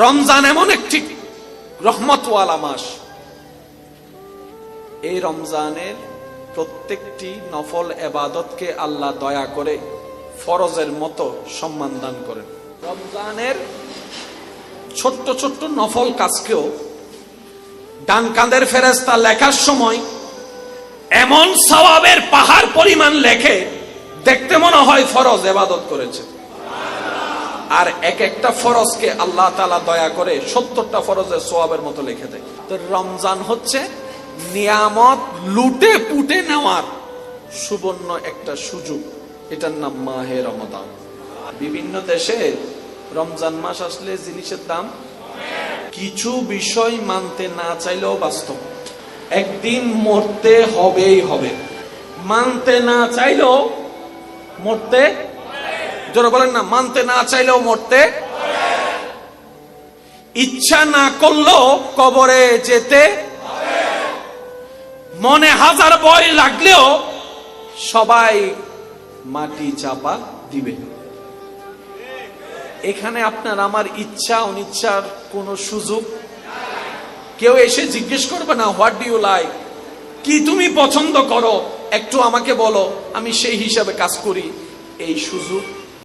রমজান এমন একটি রহমতওয়ালা মাস। এই রমজানের প্রত্যেকটি নফল ইবাদতকে আল্লাহ দয়া করে ফরজের মতো সম্মান দান করেন। রমজানের ছোট্ট ছোট্ট নফল কাজকেও ডান কাঁধের ফেরেশতা লেখার সময় এমন সওয়াবের পাহাড় পরিমাণ লেখে, দেখতে মনে হয় ফরজ ইবাদত করেছে। আর এক একটা ফরজকে আল্লাহ তাআলা দয়া করে 70টা ফরজের সওয়াবের মতো লিখে দেয়। তো রমজান হচ্ছে নিয়ামত লুটে পুটে নেওয়ার সুবর্ণ একটা সুযোগ। এটার নাম মাহে রমাদান। বিভিন্ন দেশে রমজান মাস আসলে জিনিসের দাম কিছু বিষয় মানতে না চাইলেও বাস্তব। একদিন মরতে হবেই হবে, মানতে না চাইলেও মরতে, জোরে বলেন না, মানতে না চাইলেও মরতে, ইচ্ছা না করলেও কবরে যেতে, মনে হাজার ভয় লাগলেও সবাই মাটি চাপা দিবে। এখানে আপনার আমার ইচ্ছা অনিচ্ছার কোনো সুযোগ কেউ এসে জিজ্ঞেস করবে না, হোয়াট ডু ইউ লাইক, কি তুমি পছন্দ করো, একটু আমাকে বলো, আমি সেই হিসাবে কাজ করি। এই সুযোগ